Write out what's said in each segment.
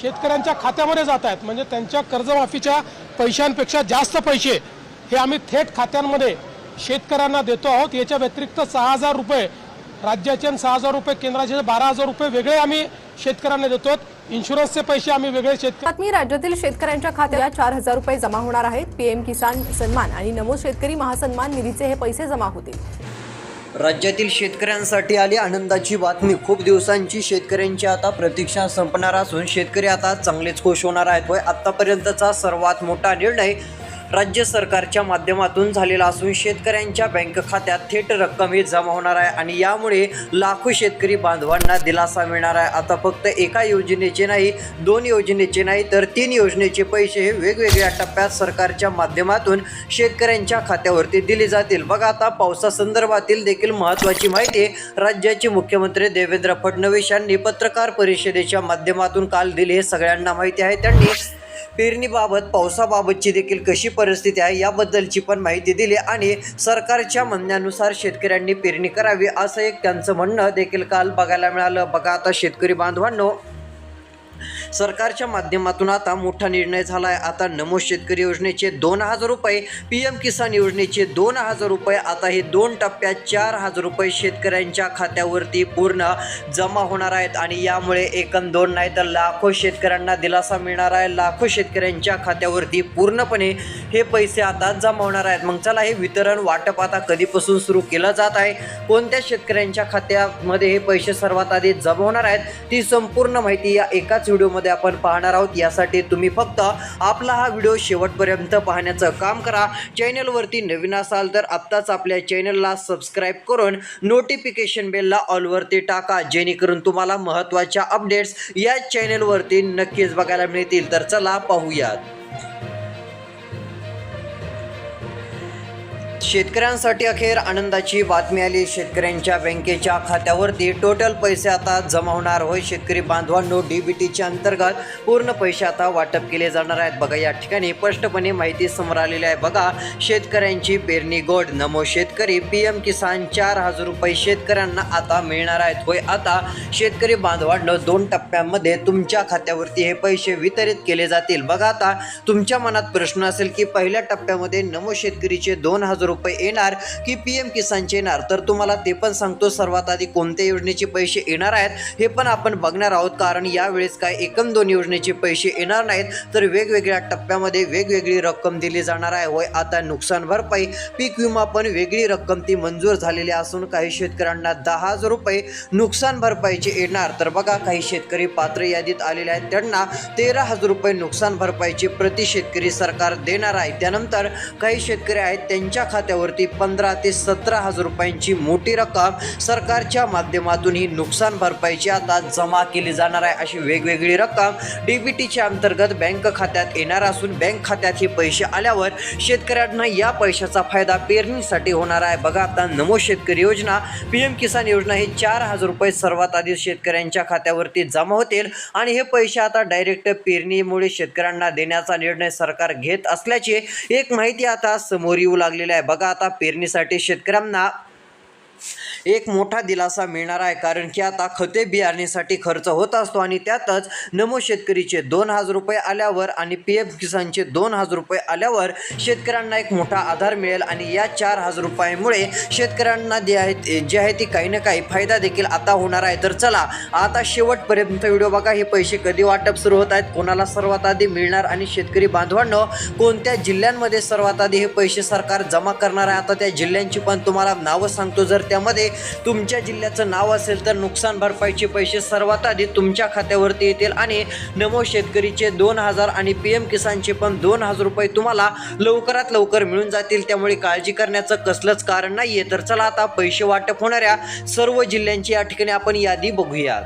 शेतकऱ्यांच्या खात्यामध्ये जात आहेत। म्हणजे त्यांच्या कर्जमाफीच्या पैशांपेक्षा जास्त पैसे हे आम्ही थेट खात्यांमध्ये शेतकऱ्यांना देतो आहोत। याच्या व्यतिरिक्त 6,000 रुपये राज्याचे आणि 6,000 रुपये केंद्राचे 12,000 रुपये वेगळे आम्ही शेतकऱ्यांना देतो। इन्शुरन्सचे पैसे आम्ही वेगळे बातमी राज्यातील शेतकऱ्यांच्या खात्यात 4,000 रुपये जमा होणार आहेत। पीएम किसान सन्मान आणि नमो शेतकरी महासन्मान निधीचे हे पैसे जमा होतील। राज्यातील शेतकऱ्यांसाठी आली आनंदाची बातमी। खूप दिवसांची शेतकऱ्यांची आता प्रतीक्षा संपणार असून शेतकरी आता चांगलेच खुश होणार आहेत। होय, आतापर्यंतचा सर्वात मोठा निर्णय राज्य सरकारच्या माध्यमातून झालेला असून शेतकऱ्यांच्या बँक खात्यात थेट रक्कम ही जमा होणार आहे आणि यामुळे लाखो शेतकरी बांधवांना दिलासा मिळणार आहे। आता फक्त एका योजनेचे नाही, 2 योजनेचे नाही तर 3 योजनेचे पैसे हे वेगवेगळ्या टप्प्यात सरकारच्या माध्यमातून शेतकऱ्यांच्या खात्यावरती दिले जातील। बघा, आता पावसासंदर्भातील देखील महत्त्वाची माहिती राज्याचे मुख्यमंत्री देवेंद्र फडणवीस यांनी पत्रकार परिषदेच्या माध्यमातून काल दिली। सगळ्यांना माहिती आहे, त्यांनी पेरणीबाबत पावसाबाबतची देखील कशी परिस्थिती आहे याबद्दलची पण माहिती दिली आणि सरकारच्या म्हणण्यानुसार शेतकऱ्यांनी पेरणी करावी असं एक त्यांचं म्हणणं देखील काल बघायला मिळालं। बघा, आता शेतकरी बांधवांनो, सरकारच्या माध्यमातून आता मोठा निर्णय झाला आहे। आता नमो शेतकरी योजनेचे 2,000 रुपये, पीएम किसान योजनेचे 2,000 रुपये, आता हे 2 टप्प्यात 4,000 रुपये शेतकऱ्यांच्या खात्यावरती पूर्ण जमा होणार आहेत आणि यामुळे एकन 2 नाही तर लाखो शेतकऱ्यांना दिलासा मिळणार आहे। लाखो शेतकऱ्यांच्या खात्यावरती पूर्णपणे हे पैसे आता जमा होणार आहेत। मग चला, हे वितरण वाटप आता कधीपासून सुरू केलं जात आहे, कोणत्या शेतकऱ्यांच्या खात्यामध्ये हे पैसे सर्वात आधी जमा होणार आहेत, ती संपूर्ण माहिती या एकाच व्हिडिओमध्ये आपण पाहणार आहोत। यासाठी तुम्ही फक्त आपला हा व्हिडिओ शेवटपर्यंत पाहण्याचं काम करा। चॅनलवरती नवीन असाल तर आत्ताच आपल्या चॅनलला सबस्क्राईब करून नोटिफिकेशन बेलला ऑलवरती टाका, जेणेकरून तुम्हाला महत्त्वाच्या अपडेट्स या चॅनलवरती नक्कीच बघायला मिळतील। तर चला पाहूयात। शेतकऱ्यांसाठी अखेर आनंदाची बातमी आली। शेतकऱ्यांच्या बँकेच्या खात्यावरती टोटल पैसे आता जमा होणार। होय, शेतकरी बांधवांनो, डीबीटीच्या अंतर्गत पूर्ण पैसे आता वाटप केले जाणार आहेत। बघा, या ठिकाणी स्पष्टपणे माहिती समोर आलेली आहे। बघा, शेतकऱ्यांची पेरणी गोड, नमो शेतकरी, पीएम किसान 4,000 रुपये शेतकऱ्यांना आता मिळणार आहेत। होय, आता शेतकरी बांधवांनो, 2 टप्प्यांमध्ये तुमच्या खात्यावरती हे पैसे वितरित केले जातील। बघा, आता तुमच्या मनात प्रश्न असेल की पहिल्या टप्प्यामध्ये नमो शेतकरीचे 2,000 रुपये येणार की पीएम किसानचे येणार, तर तुम्हाला ते पण सांगतो। सर्वात आधी कोणत्या योजनेचे पैसे येणार आहेत हे पण आपण बघणार आहोत, कारण यावेळेस काय एकम 2 योजनेचे पैसे येणार नाहीत, तर वेगवेगळ्या टप्प्यामध्ये वेगवेगळी रक्कम दिली जाणार आहे। होय, आता नुकसान भरपाई, पीक विमा पण वेगळी रक्कम ती मंजूर झालेली असून काही शेतकऱ्यांना 10,000 रुपये नुकसान भरपाईचे येणार। तर बघा, काही शेतकरी पात्र यादीत आलेले आहेत, त्यांना 13,000 रुपये नुकसान भरपाईचे प्रति शेतकरी सरकार देणार आहे। त्यानंतर काही शेतकरी आहेत, त्यांच्या खात्यावरती 15,000 ते 17,000 रुपयांची मोठी रक्कम सरकारच्या माध्यमातून ही नुकसान भरपाईची आता जमा केली जाणार आहे। अशी वेगवेगळी रक्कम डीबीटीच्या अंतर्गत बँक खात्यात येणार असून बँक खात्यात हे पैसे आल्यावर शेतकऱ्यांना या पैशाचा फायदा पेरणीसाठी होणार आहे। बघा, आता नमो शेतकरी योजना, पीएम किसान योजना हे 4,000 रुपये सर्वात आधी शेतकऱ्यांच्या खात्यावरती जमा होतील आणि हे पैसे आता डायरेक्ट पेरणीमुळे शेतकऱ्यांना देण्याचा निर्णय सरकार घेत असल्याची एक माहिती आता समोर येऊ लागलेली आहे। बघा, आता पेरणीसाठी शेतकऱ्यांना एक मोठा दिलासा मिळणार आहे, कारण की आता खते बियाण्यासाठी खर्च होत असतो आणि त्यातच नमो शेतकरीचे 2,000 रुपये आल्यावर आणि पीएम किसानचे 2,000 रुपये आल्यावर शेतकऱ्यांना एक मोठा आधार मिळेल आणि या 4,000 रुपयामुळे शेतकऱ्यांना जे आहे ती काही ना काही फायदा देखील आता होणार आहे। तर चला, आता शेवटपर्यंत व्हिडिओ बघा। हे पैसे कधी वाटप सुरू होत आहेत, कोणाला सर्वात आधी मिळणार आणि शेतकरी बांधवांनो, कोणत्या जिल्ह्यांमध्ये सर्वात आधी हे पैसे सरकार जमा करणार आहे, आता त्या जिल्ह्यांची पण तुम्हाला नावं सांगतो। जर त्यामध्ये तुमच्या जिल्ह्याचं नाव असेल तर नुकसान भरपाईचे पैसे सर्वात आधी तुमच्या खात्यावरती येतील आणि नमो शेतकरीचे 2,000 आणि पीएम किसानचे पण 2,000 रुपये तुम्हाला लवकरात लवकर मिळून जातील, त्यामुळे काळजी करण्याचं कसलंच कारण नाहीये। तर चला, आता पैसे वाटप होणाऱ्या सर्व जिल्ह्यांची या ठिकाणी आपण यादी बघूयात।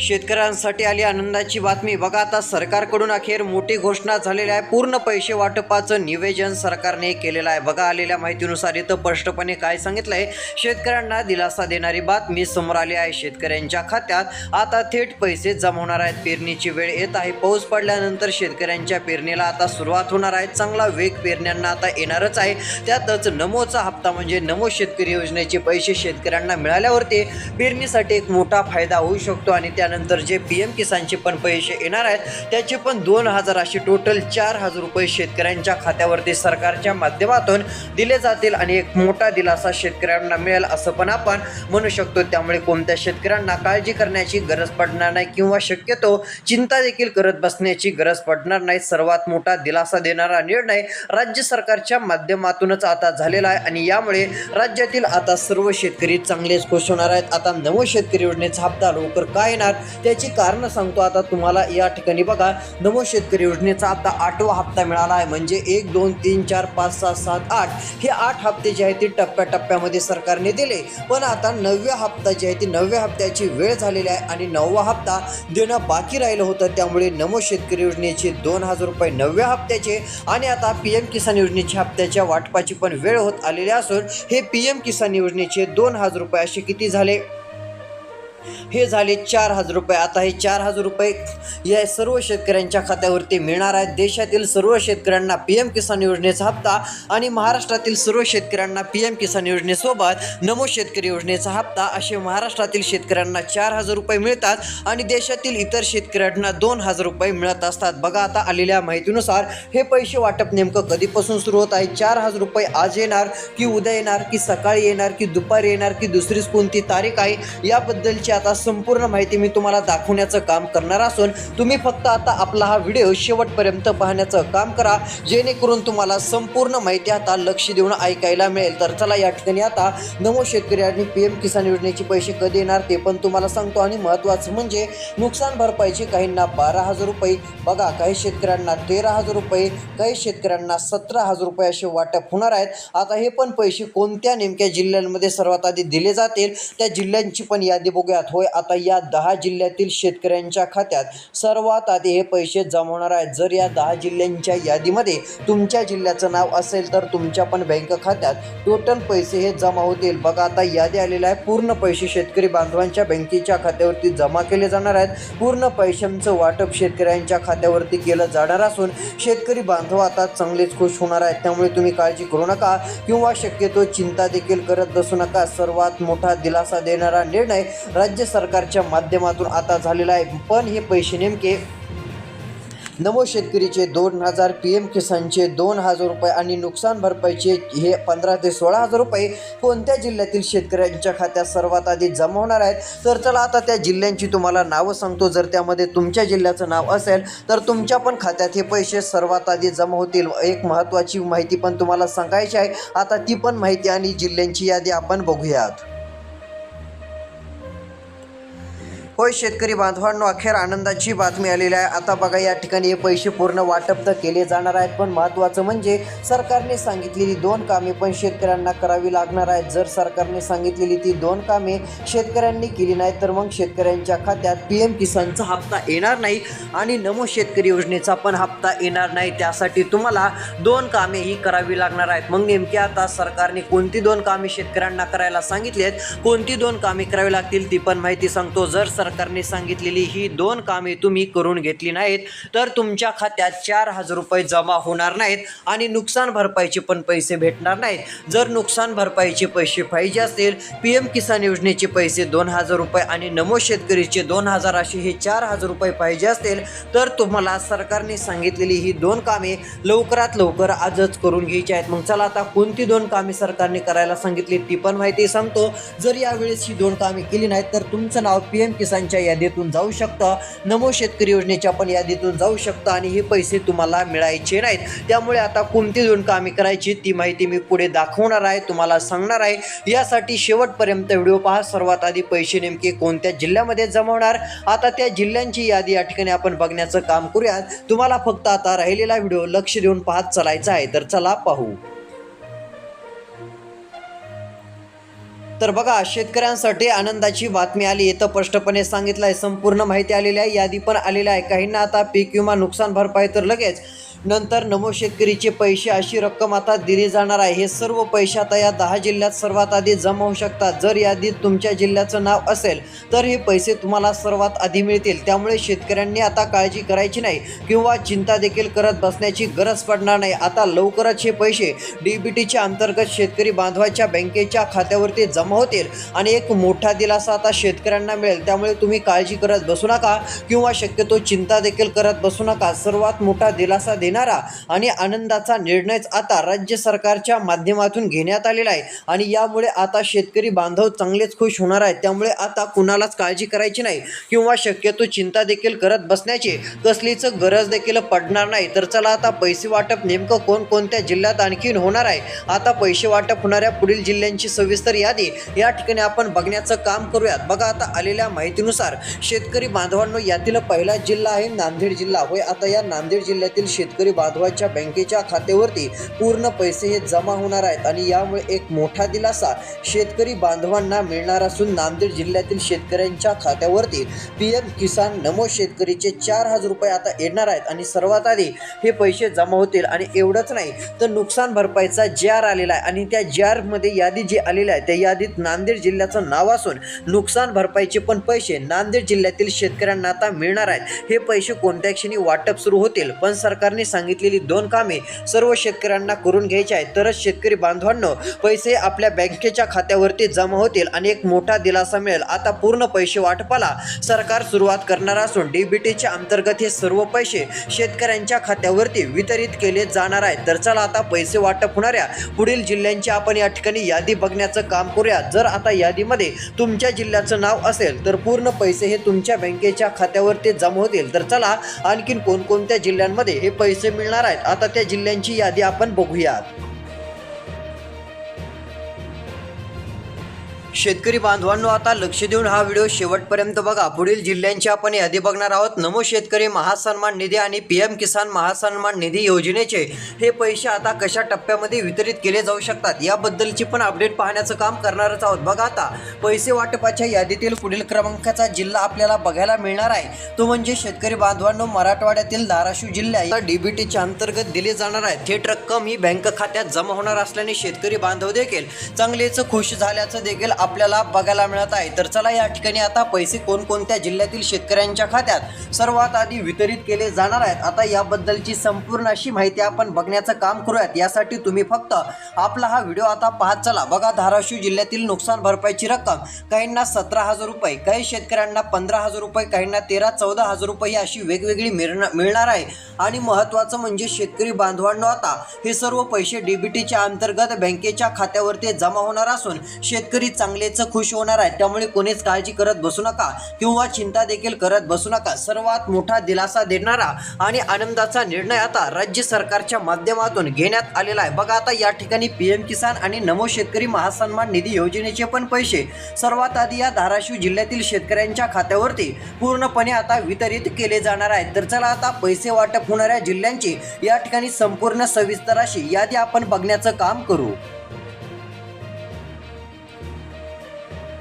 शेतकऱ्यांसाठी आली आनंदाची बातमी. बघा आता सरकारकडून अखेर मोठी घोषणा झालेली आहे. पूर्ण पैसे वाटपाचं निवेदन सरकारने केलेलं आहे. बघा आलेल्या माहितीनुसार इथं स्पष्टपणे काय सांगितलं आहे, शेतकऱ्यांना दिलासा देणारी बातमी समोर आली आहे. शेतकऱ्यांच्या खात्यात आता थेट पैसे जमा होणार आहेत. पेरणीची वेळ येत आहे. पाऊस पडल्यानंतर शेतकऱ्यांच्या पेरणीला आता सुरुवात होणार आहे. चांगला वेग पेरण्यांना आता येणारच आहे. त्यातच नमोचा हप्ता म्हणजे नमो शेतकरी योजनेचे पैसे शेतकऱ्यांना मिळाल्यावरती पेरणीसाठी एक मोठा फायदा होऊ शकतो आणि त्यानंतर जे PM किसानचे पण पैसे येणार आहेत त्याचे पण 2,000 असे टोटल 4,000 रुपये शेतकऱ्यांच्या खात्यावरती सरकारच्या माध्यमातून दिले जातील आणि एक मोठा दिलासा शेतकऱ्यांना मिळेल असं पण आपण म्हणू शकतो. त्यामुळे कोणत्या शेतकऱ्यांना काळजी करण्याची गरज पडणार नाही किंवा शक्यतो चिंता देखील करत बसण्याची गरज पडणार नाही. सर्वात मोठा दिलासा देणारा निर्णय राज्य सरकारच्या माध्यमातूनच आता झालेला आहे आणि यामुळे राज्यातील आता सर्व शेतकरी चांगलेच खुश होणार आहेत. आता नमो शेतकरी योजनेचा हप्ता लवकर काय येणार त्याची कारण सांगतो आता तुम्हाला. या ठिकाणी बघा नमो शेतकरी योजनेचा आता 8वा हप्ता मिळाला आहे. म्हणजे 1, 2, 3, 4, 5, 6, 7, 8 हे 8 हप्ते जे आहेत ते टप्प्याटप्प्यामध्ये सरकारने दिले. पण आता 9व्या हप्ता जे आहे ती 9व्या हप्त्याची वेळ झालेली आहे आणि 9वा हप्ता देणं बाकी राहिलं होतं. त्यामुळे नमो शेतकरी योजनेचे 2,000 रुपये 9व्या हप्त्याचे आणि आता PM किसान योजनेच्या हप्त्याच्या वाटपाची पण वेळ होत आलेली असून हे PM किसान योजनेचे 2,000 रुपये असे किती झाले, हे झाले 4,000 रुपये. आता हे 4,000 रुपये या सर्व शेतकऱ्यांच्या खात्यावरती मिळणार आहेत. देशातील सर्व शेतकऱ्यांना PM किसान योजनेचा हप्ता आणि महाराष्ट्रातील सर्व शेतकऱ्यांना PM किसान योजनेसोबत नमो शेतकरी योजनेचा हप्ता असे महाराष्ट्रातील शेतकऱ्यांना 4,000 रुपये मिळतात आणि देशातील इतर शेतकऱ्यांना 2,000 रुपये मिळत असतात. बघा आता आलेल्या माहितीनुसार हे पैसे वाटप नेमकं कधीपासून सुरू होत आहे. 4,000 रुपये आज येणार की उद्या येणार की सकाळी येणार की दुपारी येणार की दुसरीच कोणती तारीख आहे याबद्दलची आता संपूर्ण माहिती मी तुम्हाला दाखवण्याचं काम करणार असून तुम्ही फक्त आता आपला हा व्हिडिओ शेवटपर्यंत पाहण्याचं काम करा जेणेकरून तुम्हाला संपूर्ण माहिती आता लक्ष देऊन ऐकायला मिळेल. तर चला या ठिकाणी आता नमो शेतकरी आणि PM किसान योजनेचे पैसे कधी येणार ते पण तुम्हाला सांगतो. आणि महत्त्वाचं म्हणजे नुकसान भरपाईचे काहींना 12,000 रुपये, बघा काही शेतकऱ्यांना 13,000 रुपये, काही शेतकऱ्यांना 17,000 रुपये असे वाटप होणार आहेत. आता हे पण पैसे कोणत्या नेमक्या जिल्ह्यांमध्ये सर्वात आधी दिले जातील त्या जिल्ह्यांची पण यादी बघूयात. होय आता या 10 जिल्ह्यातील शेतकऱ्यांच्या खात्यात सर्वात आधी हे पैसे जमा होणार आहेत. जर या 10 जिल्ह्यांच्या यादीमध्ये तुमच्या जिल्ह्याचं नाव असेल तर तुमच्या पण बँक खात्यात टोटल पैसे हे जमा होतील. बघा आता यादी आलेली आहे. पूर्ण पैसे शेतकरी बांधवांच्या बँकेच्या खात्यावरती जमा केले जाणार आहेत. पूर्ण पैशांचं वाटप शेतकऱ्यांच्या खात्यावरती केलं जाणार असून शेतकरी बांधव आता चांगलेच खुश होणार आहेत. त्यामुळे तुम्ही काळजी करू नका किंवा शक्यतो चिंता देखील करत बसू नका. सर्वात मोठा दिलासा देणारा निर्णय राज्य सरकारच्या माध्यमातून आता झालेला आहे. पण हे पैसे नेमके नमो शेतकरीचे 2,000, PM किसानचे 2,000 रुपये आणि नुकसान भरपाईचे हे 15,000 ते 16,000 रुपये कोणत्या जिल्ह्यातील शेतकऱ्यांच्या खात्यात सर्वात आधी जमा होणार आहेत. तर चला आता त्या जिल्ह्यांची तुम्हाला नावं सांगतो. जर त्यामध्ये तुमच्या जिल्ह्याचं नाव असेल तर तुमच्या पण खात्यात हे पैसे सर्वात आधी जमा होतील. एक महत्त्वाची माहिती पण तुम्हाला सांगायची आहे. आता ती पण माहिती आणि जिल्ह्यांची यादी आपण बघूयात. होय शेतकरी बांधवांनो, अखेर आनंदाची बातमी आलेली आहे. आता बघा या ठिकाणी हे पैसे पूर्ण वाटप तर केले जाणार आहेत. पण महत्त्वाचं म्हणजे सरकारने सांगितलेली 2 कामे पण शेतकऱ्यांना करावी लागणार आहेत. जर सरकारने सांगितलेली ती 2 कामे शेतकऱ्यांनी केली नाही तर मग शेतकऱ्यांच्या खात्यात PM किसानचा हप्ता येणार नाही आणि नमो शेतकरी योजनेचा पण हप्ता येणार नाही. त्यासाठी तुम्हाला 2 कामे ही करावी लागणार आहेत. मग नेमकी आता सरकारने कोणती 2 कामे शेतकऱ्यांना करायला सांगितली आहेत, कोणती 2 कामे करावी लागतील ती पण माहिती सांगतो. जर सरकारने सांगितलेली ही 2 कामे तुम्ही करून घेतली नाहीत तर तुमच्या खात्यात 4,000 रुपये जमा होणार नाहीत आणि नुकसान भरपाईचे पण पैसे भेटणार नाहीत. जर नुकसान भरपाईचे पैसे पाहिजे असतील, PM किसान योजनेचे पैसे 2,000 रुपये आणि नमो शेतकरीचे 2,000 असे हे 4,000 रुपये पाहिजे असतील तर तुम्हाला सरकारने सांगितलेली ही 2 कामे लवकरात लवकर आजच करून घ्यायची आहेत. मग चला आता कोणती 2 कामे सरकारने करायला सांगितली ती पण माहिती सांगतो. जर यावेळेस ही 2 कामे केली नाहीत तर तुमचं नाव PM किसान यादीतून जाऊ शकतं, नमो शेतकरी योजनेच्या पण यादीतून जाऊ शकतं आणि हे पैसे तुम्हाला मिळायचे नाहीत. त्यामुळे आता कोणती 2 कामे करायची ती माहिती मी पुढे दाखवणार आहे, तुम्हाला सांगणार आहे. यासाठी शेवटपर्यंत व्हिडिओ पहा. सर्वात आधी पैसे नेमके कोणत्या जिल्ह्यामध्ये जमा होणार आता त्या जिल्ह्यांची यादी या ठिकाणी आपण बघण्याचं काम करूयात. तुम्हाला फक्त आता राहिलेला व्हिडिओ लक्ष देऊन पाहत चालायचा आहे. तर चला पाहू. तर बघा, शेतकऱ्यांसाठी आनंदाची बातमी आली. इथं स्पष्टपणे सांगितलं आहे, संपूर्ण माहिती आलेली आहे, यादी पण आलेली आहे. काहींना आता पीक विमा नुकसान भरपाई तर लगेच, नंतर नमो शेतकरीचे पैसे अशी रक्कम आता दिली जाणार आहे. हे सर्व पैसे आता या 10 जिल्ह्यात सर्वात आधी जमा होऊ शकतात. जर यादीत तुमच्या जिल्ह्याचं नाव असेल तर हे पैसे तुम्हाला सर्वात आधी मिळतील. त्यामुळे शेतकऱ्यांनी आता काळजी करायची नाही किंवा चिंता देखील करत बसण्याची गरज पडणार नाही. आता लवकरच हे पैसे DBTच्या अंतर्गत शेतकरी बांधवाच्या बँकेच्या खात्यावरती जमा होतील आणि एक मोठा दिलासा आता शेतकऱ्यांना मिळेल. त्यामुळे तुम्ही काळजी करत बसू नका किंवा शक्यतो चिंता देखील करत बसू नका. सर्वात मोठा दिलासा देणारा आणि आनंदाचा निर्णयच आता राज्य सरकारच्या माध्यमातून घेण्यात आलेला आहे आणि यामुळे आता शेतकरी बांधव चांगलेच खुश होणार आहेत. त्यामुळे आता कुणालाच काळजी करायची नाही किंवा शक्यतो चिंता देखील करत बसण्याची कसलीच गरज देखील पडणार नाही. तर चला, आता पैसे वाटप नेमकं कोणकोणत्या जिल्ह्यात आणखीन होणार आहे, आता पैसे वाटप होणाऱ्या पुढील जिल्ह्यांची सविस्तर यादी या ठिकाणी आपण बघण्याचं काम करूयात. बघा, आता आलेल्या माहितीनुसार शेतकरी बांधवांनो, यातील पहिला जिल्हा आहे नांदेड जिल्हा. होय, आता या नांदेड जिल्ह्यातील शेतकरी बांधवाच्या बँकेच्या खात्यावरती पूर्ण पैसे हे जमा होणार आहेत आणि यामुळे एक मोठा दिलासा शेतकरी बांधवांना मिळणार असून नांदेड जिल्ह्यातील शेतकऱ्यांच्या खात्यावरती PM किसान नमो शेतकरीचे 4,000 रुपये आता येणार आहेत आणि सर्वात आधी हे पैसे जमा होतील. आणि एवढंच नाही तर नुकसान भरपाईचा JR आलेला आहे आणि त्या JR मध्ये यादी जी आलेली आहे त्या यादीत नांदेड जिल्ह्याचं नाव असून नुकसान भरपाईचे पण पैसे नांदेड जिल्ह्यातील शेतकऱ्यांना आता मिळणार आहेत. हे पैसे कोणत्या क्षणी वाटप सुरू होतील, पण सरकारने सांगितलेली 2 कामे सर्व शेतकऱ्यांना करून घ्यायची आहेत, तरच शेतकरी बांधवांनो पैसे आपल्या बँकेच्या खात्यावरती जमा होतील आणि एक मोठा दिलासा मिळेल. आता पूर्ण पैसे वाटपाला सरकार सुरुवात करणार असून DBTच्या अंतर्गत हे सर्व पैसे शेतकऱ्यांच्या खात्यावरती वितरित केले जाणार आहेत. तर चला, आता पैसे वाटप होणाऱ्या पुढील जिल्ह्यांची आपण या ठिकाणी यादी बघण्याचं काम करूया. जर आता यादीमध्ये तुमच्या जिल्ह्याचं नाव असेल तर पूर्ण पैसे हे तुमच्या बँकेच्या खात्यावरती जमा होतील. तर चला, आणखीन कोणकोणत्या जिल्ह्यांमध्ये हे पैसे मिळणार आहेत, आता त्या जिल्ह्यांची यादी आपण बघूयात. शेतकरी बांधवांनो, आता लक्ष देऊन हा व्हिडिओ शेवटपर्यंत बघा. पुढील जिल्ह्यांची आपण यादी बघणार आहोत. नमो शेतकरी महासन्मान निधी आणि PM किसान महासन्मान निधी योजनेचे हे पैसे आता कशा टप्प्यामध्ये वितरित केले जाऊ शकतात याबद्दलची पण अपडेट पाहण्याचं काम करणारच आहोत. बघा, आता पैसे वाटपाच्या यादीतील पुढील क्रमांकाचा जिल्हा आपल्याला बघायला मिळणार आहे, तो म्हणजे शेतकरी बांधवांनो मराठवाड्यातील धाराशिव जिल्हा DBTच्या अंतर्गत दिले जाणार आहे. थेट रक्कम ही बँक खात्यात जमा होणार असल्याने शेतकरी बांधव देखील चांगलेच खुश झाल्याचं देखील आपल्याला बघायला मिळत आहे. तर चला, या ठिकाणी आता पैसे कोणकोणत्या जिल्ह्यातील शेतकऱ्यांच्या खात्यात सर्वात आधी वितरित केले जाणार आहेत, आता याबद्दलची संपूर्ण अशी माहिती आपण बघण्याचं काम करूयात. यासाठी तुम्ही फक्त आपला हा व्हिडिओ आता पाहत चला. बघा, धाराशिव जिल्ह्यातील नुकसान भरपाईची रक्कम काहींना 17,000 रुपये, काही शेतकऱ्यांना 15,000 रुपये, काहींना 13-14,000 रुपये अशी वेगवेगळी मिळणार आहे. आणि महत्त्वाचं म्हणजे शेतकरी बांधवांनो, आता हे सर्व पैसे DBTच्या अंतर्गत बँकेच्या खात्यावरती जमा होणार असून शेतकरी चांगलेच खुश होणार आहेत. त्यामुळे कोणीच काळजी करत बसू नका किंवा चिंता देखील करत बसू नका. सर्वात मोठा दिलासा देणारा आणि आनंदाचा निर्णय आता राज्य सरकारच्या माध्यमातून घेण्यात आलेला आहे. बघा, आता या ठिकाणी PM किसान आणि नमो शेतकरी महासन्मान निधी योजनेचे पण पैसे सर्वात आधी या धाराशिव जिल्ह्यातील शेतकऱ्यांच्या खात्यावरती पूर्णपणे आता वितरित केले जाणार आहेत. तर चला, आता पैसे वाटप होणाऱ्या जिल्ह्यांची या ठिकाणी संपूर्ण सविस्तर अशी यादी आपण बघण्याचं काम करू.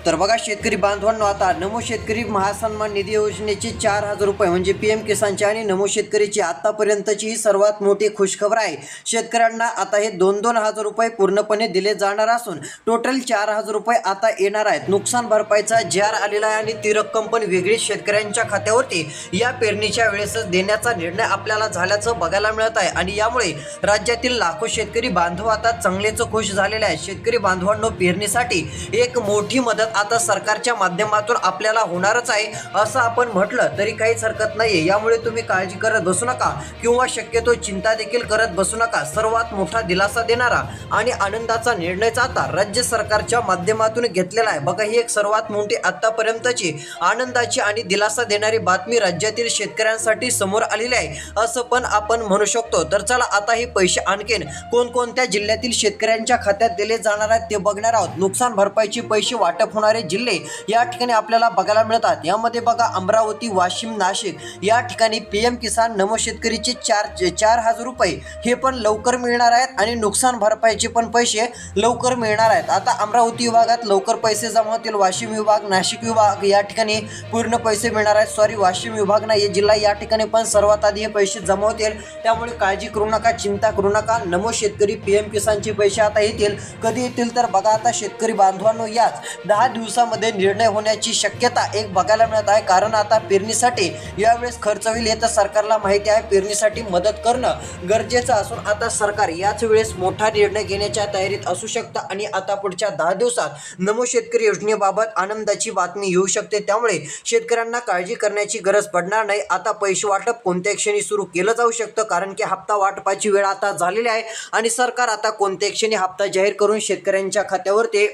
तर बघा शेतकरी बांधवांनो, आता नमो शेतकरी महासन्मान निधी योजनेचे 4,000 रुपये म्हणजे PM किसानचे आणि नमो शेतकरीची आतापर्यंतची ही सर्वात मोठी खुशखबर आहे. शेतकऱ्यांना आता हे 2,000 रुपये पूर्णपणे दिले जाणार असून टोटल 4,000 रुपये आता येणार आहेत. नुकसान भरपाईचा JR आलेला आहे आणि ती रक्कम पण वेगळीच शेतकऱ्यांच्या खात्यावरती या पेरणीच्या वेळेसच देण्याचा निर्णय आपल्याला झाल्याचं बघायला मिळत आहे आणि यामुळे राज्यातील लाखो शेतकरी बांधव आता चांगलेच खुश झालेले आहेत. शेतकरी बांधवांनो, पेरणीसाठी एक मोठी मदत आता सरकारच्या माध्यमातून आपल्याला होणारच आहे असं आपण म्हटलं तरी काहीच हरकत नाहीये. यामुळे तुम्ही काळजी करत बसू नका किंवा शक्यतो चिंता देखील करत बसू नका. सर्वात मोठा दिलासा देणारा आणि आनंदाचा निर्णय आता राज्य सरकारच्या माध्यमातून घेतलेला आहे. बघा, ही एक सर्वात मोठी आतापर्यंतची आनंदाची आणि दिलासा देणारी बातमी राज्यातील शेतकऱ्यांसाठी समोर आलेली आहे असं पण आपण म्हणू शकतो. तर चला, आता हे पैसे आणखीन कोणकोणत्या जिल्ह्यातील शेतकऱ्यांच्या खात्यात दिले जाणार आहेत ते बघणार आहोत. नुकसान भरपाईचे पैसे वाटप होणारे जिल्हे या ठिकाणी आपल्याला बघायला मिळतात। यामध्ये बघा अमरावती, वाशिम, नाशिक या ठिकाणी PM किसान नमो शेतकरीचे 4,000 रुपये हे पण लवकर मिळणार आहेत आणि नुकसान भरपाईचे पण पैसे लवकर मिळणार आहेत। आता अमरावती विभागात लवकर पैसे जमा होतील, वाशिम विभाग, नाशिक विभाग या ठिकाणी पूर्ण पैसे मिळणार आहेत। वाशिम विभाग नाही जिल्हा या ठिकाणी पण सर्वात आधी हे पैसे जमा होतील, त्यामुळे काळजी करू नका, चिंता करू नका। नमो शेतकरी PM किसानचे पैसे आता येतील। कधी येतील तर बघा, आता शेतकरी बांधवांनो याच 10 दिवसामध्ये निर्णय होण्याची शक्यता एक बघायला मिळत आहे, कारण आता पेरणीसाठी यावेळेस खर्च होईल हे तर सरकारला माहिती आहे। पेरणीसाठी मदत करणं गरजेचं असून आता सरकार याच वेळेस मोठा निर्णय घेण्याच्या तयारीत असू शकतं आणि आता पुढच्या 10 दिवसात नमो शेतकरी योजनेबाबत आनंदाची बातमी येऊ शकते, त्यामुळे शेतकऱ्यांना काळजी करण्याची गरज पडणार नाही। आता पैसे वाटप कोणत्या क्षणी सुरू केलं जाऊ शकतं, कारण की हप्ता वाटपाची वेळ आता झालेली आहे आणि सरकार आता कोणत्या क्षणी हप्ता जाहीर करून शेतकऱ्यांच्या खात्यावर ते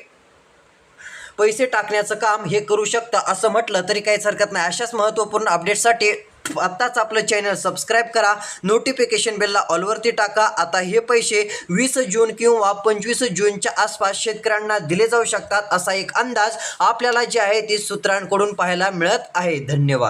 पैसे टाकण्याचं काम हे करू शकतं असं म्हटलं तरी काहीच हरकत नाही। अशाच महत्त्वपूर्ण अपडेट्ससाठी आत्ताच आपलं चॅनल सबस्क्राईब करा, नोटिफिकेशन बेलला ऑलवरती टाका। आता हे पैसे 20 जून किंवा 25 जूनच्या आसपास शेतकऱ्यांना दिले जाऊ शकतात असा एक अंदाज आपल्याला जे आहे ते सूत्रांकडून पाहायला मिळत आहे। धन्यवाद।